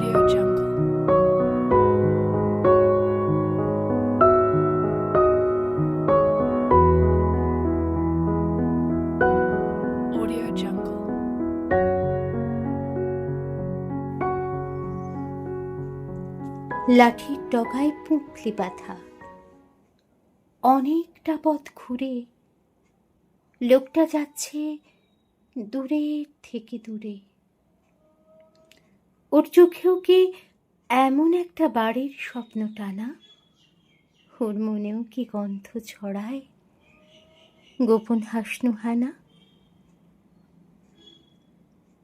Audio Jungle. Audio Jungle. লাঠির ডগায় পুঁটলি বাঁধা, অনেকটা পথ ঘুরে লোকটা যাচ্ছে দূরে থেকে দূরে। ওর চোখেও কি এমন একটা বাড়ির স্বপ্ন টানা? ওর মনেও কি গন্ধ ছড়ায় গোপন হাসনুহানা?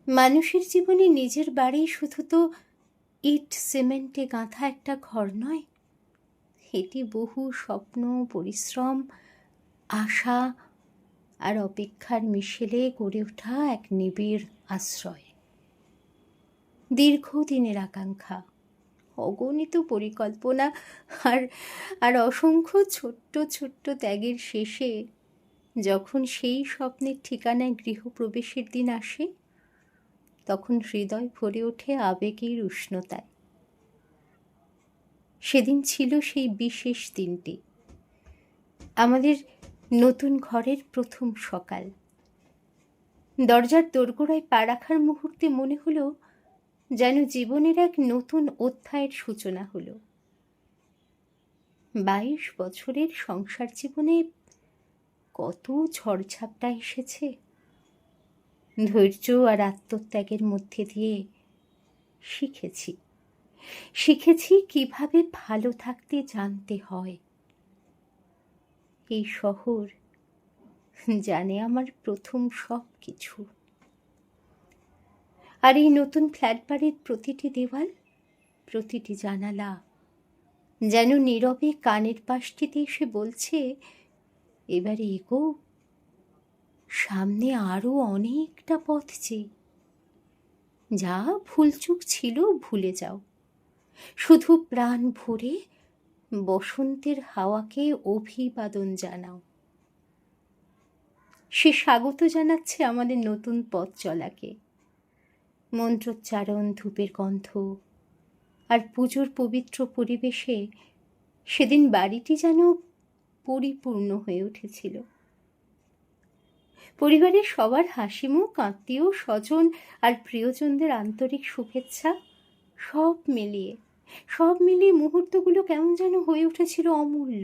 মানুষের জীবনে নিজের বাড়ি শুধু তো ইট সিমেন্টে গাঁথা একটা ঘর নয়, এটি বহু স্বপ্ন, পরিশ্রম, আশা আর অপেক্ষার মিশেলে গড়ে ওঠা এক নিবিড় আশ্রয়। দীর্ঘদিনের আকাঙ্ক্ষা, অগণিত পরিকল্পনা আর আর অসংখ্য ছোট্ট ছোট্ট ত্যাগের শেষে যখন সেই স্বপ্নের ঠিকানায় গৃহপ্রবেশের দিন আসে, তখন হৃদয় ভরে ওঠে আবেগের উষ্ণতায়। সেদিন ছিল সেই বিশেষ দিনটি, আমাদের নতুন ঘরের প্রথম সকাল। দরজার দোরগোড়ায় পা রাখার মুহূর্তে মনে হলো যেন জীবনের এক নতুন অধ্যায়ের সূচনা হলো। 22 বছরের সংসার জীবনে কত ঝড়ঝাপটা এসেছে, ধৈর্য আর আত্মত্যাগের মধ্যে দিয়ে শিখেছি কিভাবে ভালো থাকতে জানতে হয়। এই শহর জানে আমার প্রথম সব কিছু। আর এই নতুন ফ্ল্যাট বাড়ির প্রতিটি দেওয়াল, প্রতিটি জানালা যেন নীরবে কানের পাশটিতে এসে বলছে, এবারে এগো, সামনে আরো অনেকটা পথ যে। যা ভুলচুক ছিল ভুলে যাও, শুধু প্রাণ ভরে বসন্তের হাওয়াকে অভিবাদন জানাও। সে স্বাগত জানাচ্ছে আমাদের নতুন পথ চলাকে। মন্ত্রোচ্চারণ, ধূপের গন্ধ আর পুজোর পবিত্র পরিবেশে সেদিন বাড়িটি যেন পরিপূর্ণ হয়ে উঠেছিল। পরিবারের সবার হাসিমুখ, আত্মীয় স্বজন আর প্রিয়জনদের আন্তরিক শুভেচ্ছা সব মিলিয়ে মুহূর্তগুলো কেমন যেন হয়ে উঠেছিল অমূল্য।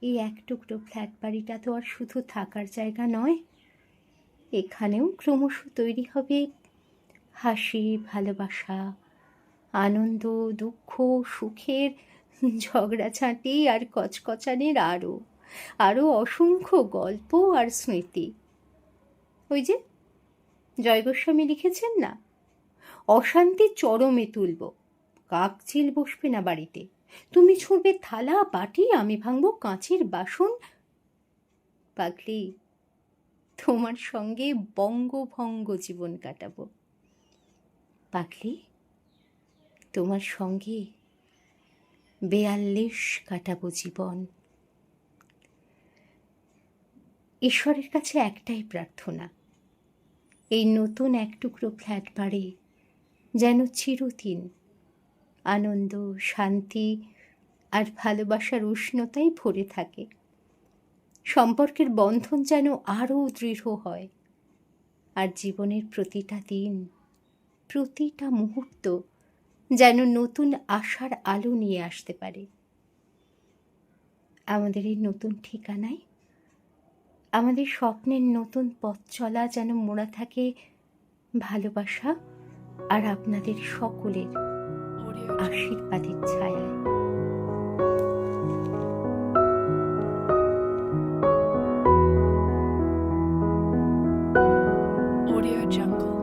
এই এক টুকরো ফ্ল্যাট বাড়িটা তো আর শুধু থাকার জায়গা নয়, এখানেও ক্রমশ তৈরি হবে হাসি, ভালোবাসা, আনন্দ, দুঃখ, সুখের, ঝগড়াঝাঁটি আর কচকচানির আরও অসংখ্য গল্প আর স্মৃতি। ওই যে জয় গোস্বামী লিখেছেন না, অশান্তি চরমে তুলব, কাকচিল বসবে না বাড়িতে, তুমি ছুঁড়বে থালা বাটি, আমি ভাঙবো কাঁচের বাসন। পাগলি, তোমার সঙ্গে বঙ্গভঙ্গ জীবন কাটাবো। পাগলি, তোমার সঙ্গে 42 কাটাবো জীবন। ঈশ্বরের কাছে একটাই প্রার্থনা, এই নতুন এক টুকরো ফ্ল্যাট বাড়ি যেন চিরদিন আনন্দ, শান্তি আর ভালোবাসার উষ্ণতায় ভরে থাকে। সম্পর্কের বন্ধন যেন আরও দৃঢ় হয়, আর জীবনের প্রতিটা দিন, প্রতিটা মুহূর্ত যেন নতুন আশার আলো নিয়ে আসতে পারে। আমাদের এই নতুন ঠিকানায়, আমাদের স্বপ্নের নতুন পথ চলা যেন মোড়া থাকে ভালোবাসা আর আপনাদের সকলের আশীর্বাদের ছায়ায়। Audio Jungle.